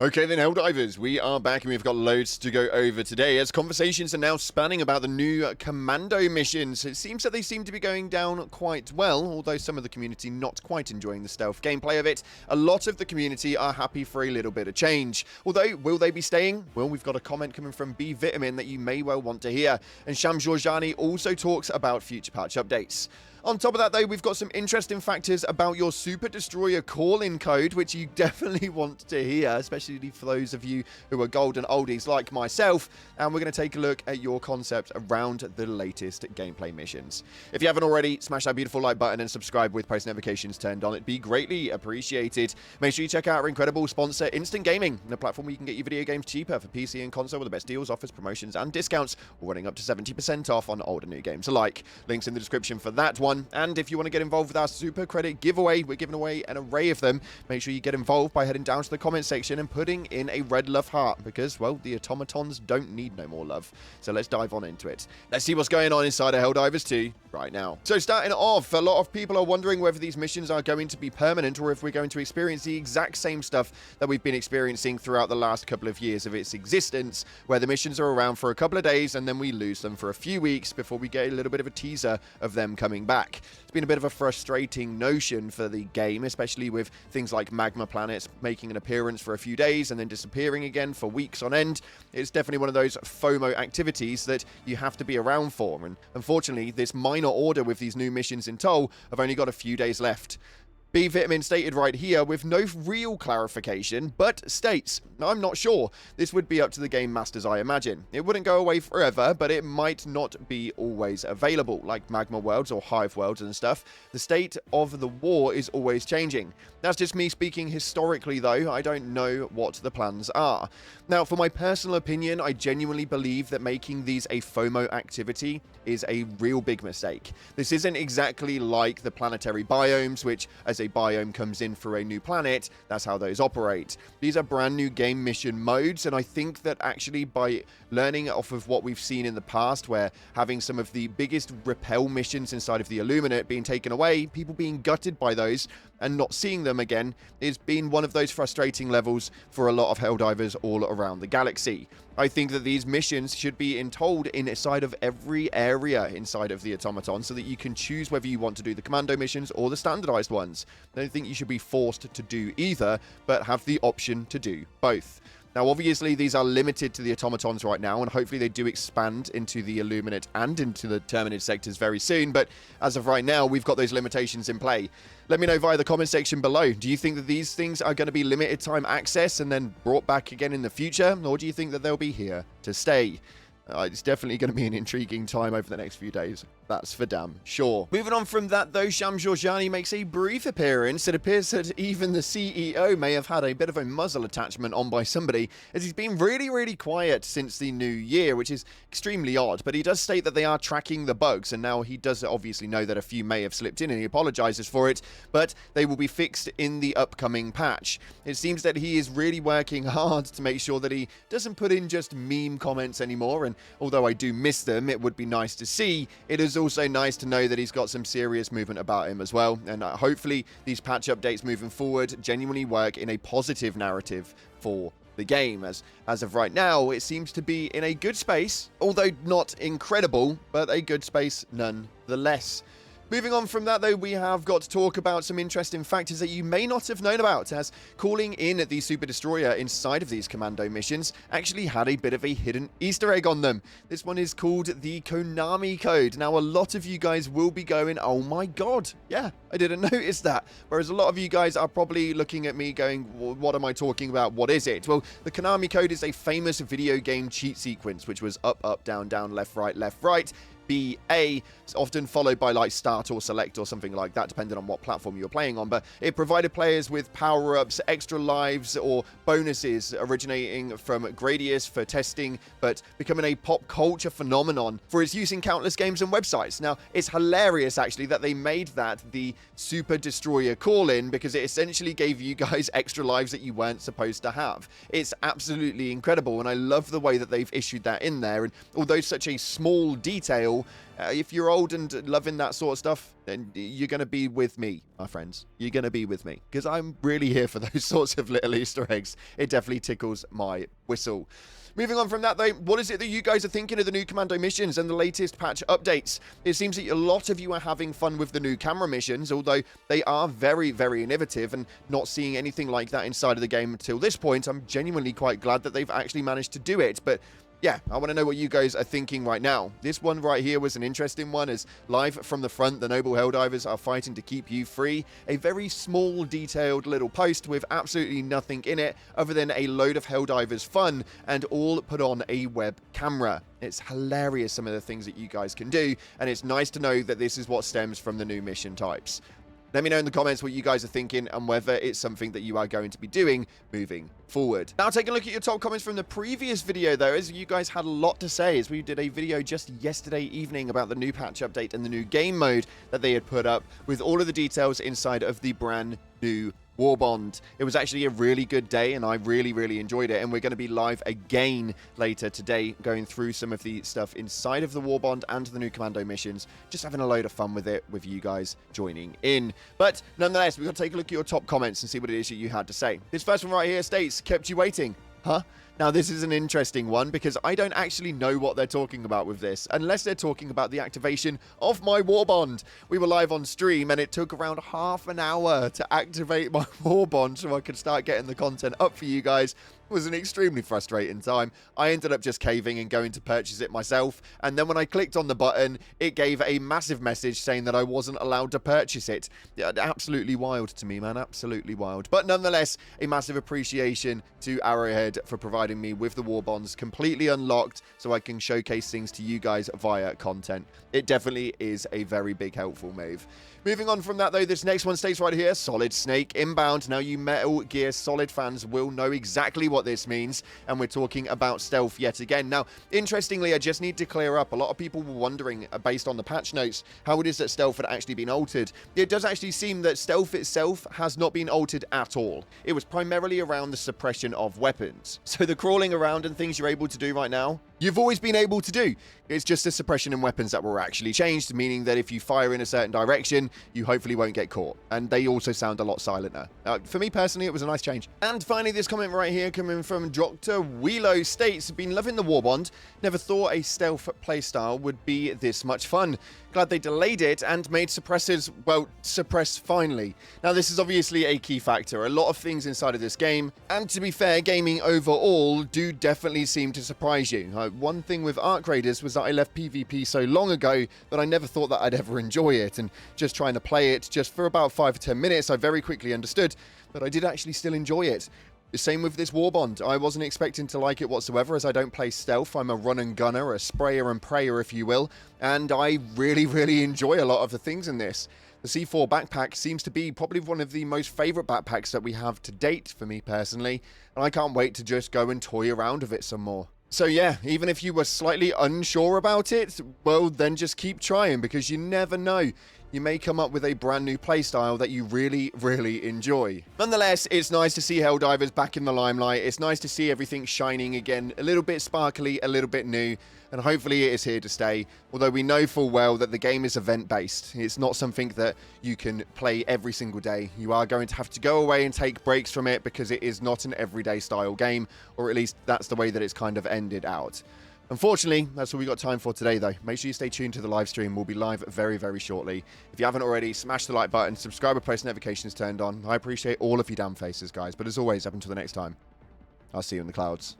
Okay then, Helldivers, we are back and we've got loads to go over today as conversations are now spanning about the new Commando missions. It seems that they seem to be going down quite well, although some of the community not quite enjoying the stealth gameplay of it. A lot of the community are happy for a little bit of change. Although, will they be staying? Well, we've got a comment coming from B Vitamin that you may well want to hear. And Sham Georgiani also talks about future patch updates. On top of that, though, we've got some interesting factors about your Super Destroyer call-in code, which you definitely want to hear, especially for those of you who are golden oldies like myself. And we're going to take a look at your concept around the latest gameplay missions. If you haven't already, smash that beautiful like button and subscribe with post notifications turned on. It'd be greatly appreciated. Make sure you check out our incredible sponsor, Instant Gaming, the platform where you can get your video games cheaper for PC and console with the best deals, offers, promotions, and discounts, all running up to 70% off on old and new games alike. Links in the description for that one. And if you want to get involved with our super credit giveaway, we're giving away an array of them. Make sure you get involved by heading down to the comment section and putting in a red love heart because, well, the automatons don't need no more love. So let's dive on into it. Let's see what's going on inside of Helldivers 2 right now. So starting off, a lot of people are wondering whether these missions are going to be permanent or if we're going to experience the exact same stuff that we've been experiencing throughout the last couple of years of its existence, where the missions are around for a couple of days and then we lose them for a few weeks before we get a little bit of a teaser of them coming back. It's been a bit of a frustrating notion for the game, especially with things like magma planets making an appearance for a few days and then disappearing again for weeks on end. It's definitely one of those FOMO activities that you have to be around for, and unfortunately this minor order with these new missions in tow have only got a few days left. B Vitamin stated right here with no real clarification, but states, I'm not sure. This would be up to the game masters, I imagine. It wouldn't go away forever, but it might not be always available, like magma worlds or hive worlds and stuff. The state of the war is always changing. That's just me speaking historically, though. I don't know what the plans are. Now, for my personal opinion, I genuinely believe that making these a FOMO activity is a real big mistake. This isn't exactly like the planetary biomes, which, as a biome comes in for a new planet, that's how those operate. These are brand new game mission modes, and I think that actually by learning off of what we've seen in the past, where having some of the biggest repel missions inside of the Illuminate being taken away, people being gutted by those and not seeing them again, has been one of those frustrating levels for a lot of Helldivers all around the galaxy. I think that these missions should be entold inside of every area inside of the automaton so that you can choose whether you want to do the commando missions or the standardized ones. I don't think you should be forced to do either, but have the option to do both. Now, obviously, these are limited to the automatons right now, and hopefully they do expand into the Illuminate and into the Terminid sectors very soon, but as of right now, we've got those limitations in play. Let me know via the comment section below. Do you think that these things are going to be limited time access and then brought back again in the future, or do you think that they'll be here to stay? It's definitely going to be an intriguing time over the next few days. That's for damn sure. Moving on from that, though, Sham Georgiani makes a brief appearance. It appears that even the CEO may have had a bit of a muzzle attachment on by somebody, as he's been really quiet since the new year, which is extremely odd. But he does state that they are tracking the bugs, and now he does obviously know that a few may have slipped in, and he apologizes for it, but they will be fixed in the upcoming patch. It seems that he is really working hard to make sure that he doesn't put in just meme comments anymore, and although I do miss them, it would be nice to see. It is also nice to know that he's got some serious movement about him as well, and hopefully these patch updates moving forward genuinely work in a positive narrative for the game, as of right now it seems to be in a good space, although not incredible, but a good space nonetheless. Moving on from that, though, we have got to talk about some interesting factors that you may not have known about, as calling in the Super Destroyer inside of these Commando missions actually had a bit of a hidden Easter egg on them. This one is called the Konami code. Now, a lot of you guys will be going, oh my god, yeah, I didn't notice that. Whereas a lot of you guys are probably looking at me going, well, what am I talking about? What is it? Well, the Konami code is a famous video game cheat sequence, which was up, down, left, right, BA, often followed by like start or select or something like that, depending on what platform you're playing on. But it provided players with power-ups, extra lives, or bonuses originating from Gradius for testing, but becoming a pop culture phenomenon for its use in countless games and websites. Now, it's hilarious actually that they made that the Super Destroyer call-in, because it essentially gave you guys extra lives that you weren't supposed to have. It's absolutely incredible, and I love the way that they've issued that in there. And although such a small detail, now, if you're old and loving that sort of stuff, then you're going to be with me, my friends. You're going to be with me, because I'm really here for those sorts of little Easter eggs. It definitely tickles my whistle. Moving on from that, though, what is it that you guys are thinking of the new Commando missions and the latest patch updates? It seems that a lot of you are having fun with the new camera missions, although they are very, very innovative, and not seeing anything like that inside of the game until this point, I'm genuinely quite glad that they've actually managed to do it. But yeah, I want to know what you guys are thinking right now. This one right here was an interesting one, as live from the front, the noble Helldivers are fighting to keep you free. A very small, detailed little post with absolutely nothing in it other than a load of Helldivers fun, and all put on a web camera. It's hilarious, some of the things that you guys can do, and it's nice to know that this is what stems from the new mission types. Let me know in the comments what you guys are thinking and whether it's something that you are going to be doing moving forward. Now, take a look at your top comments from the previous video, though, as you guys had a lot to say, as we did a video just yesterday evening about the new patch update and the new game mode that they had put up with all of the details inside of the brand new Warbond. It was actually a really good day, and I really, really enjoyed it, and we're going to be live again later today, going through some of the stuff inside of the Warbond and the new Commando missions, just having a load of fun with it, with you guys joining in. But nonetheless, we've got to take a look at your top comments and see what it is that you had to say. This first one right here states, "Kept you waiting." Huh? Now, this is an interesting one, because I don't actually know what they're talking about with this, unless they're talking about the activation of my Warbond. We were live on stream, and it took around half an hour to activate my Warbond so I could start getting the content up for you guys. It was an extremely frustrating time. I ended up just caving and going to purchase it myself, and then when I clicked on the button, it gave a massive message saying that I wasn't allowed to purchase it. Yeah, absolutely wild to me, man. Absolutely wild. But nonetheless, a massive appreciation to Arrowhead for providing me with the Warbonds completely unlocked so I can showcase things to you guys via content. It definitely is a very big helpful move. Moving on from that, though, this next one states right here, "Solid Snake inbound." Now, you Metal Gear Solid fans will know exactly what this means, and we're talking about stealth yet again. Now, interestingly, I just need to clear up. A lot of people were wondering, based on the patch notes, how it is that stealth had actually been altered. It does actually seem that stealth itself has not been altered at all. It was primarily around the suppression of weapons. So the crawling around and things you're able to do right now, you've always been able to do. It's just the suppression in weapons that were actually changed, meaning that if you fire in a certain direction, you hopefully won't get caught. And they also sound a lot silenter. For me personally, it was a nice change. And finally, this comment right here coming from Dr. Wheelo states, "Been loving the Warbond. Never thought a stealth playstyle would be this much fun. Glad they delayed it and made suppressors, well, suppress finally." Now, this is obviously a key factor. A lot of things inside of this game, and to be fair, gaming overall, do definitely seem to surprise you. One thing with Arc Raiders was that I left PvP so long ago that I never thought that I'd ever enjoy it, and just trying to play it just for about 5 to 10 minutes, I very quickly understood that I did actually still enjoy it. The same with this Warbond. I wasn't expecting to like it whatsoever, as I don't play stealth. I'm a run and gunner, a sprayer and prayer, if you will, and I really, really enjoy a lot of the things in this. The C4 backpack seems to be probably one of the most favorite backpacks that we have to date for me personally, and I can't wait to just go and toy around with it some more. So yeah, even if you were slightly unsure about it, well, then just keep trying, because you never know. You may come up with a brand new playstyle that you really, really enjoy. Nonetheless, it's nice to see Helldivers back in the limelight. It's nice to see everything shining again, a little bit sparkly, a little bit new, and hopefully it is here to stay. Although we know full well that the game is event-based. It's not something that you can play every single day. You are going to have to go away and take breaks from it, because it is not an everyday style game, or at least that's the way that it's kind of ended out. Unfortunately, that's all we got time for today, though. Make sure you stay tuned to the live stream. We'll be live very, very shortly. If you haven't already, smash the like button, subscribe with post notifications turned on. I appreciate all of you damn faces, guys. But as always, up until the next time, I'll see you in the clouds.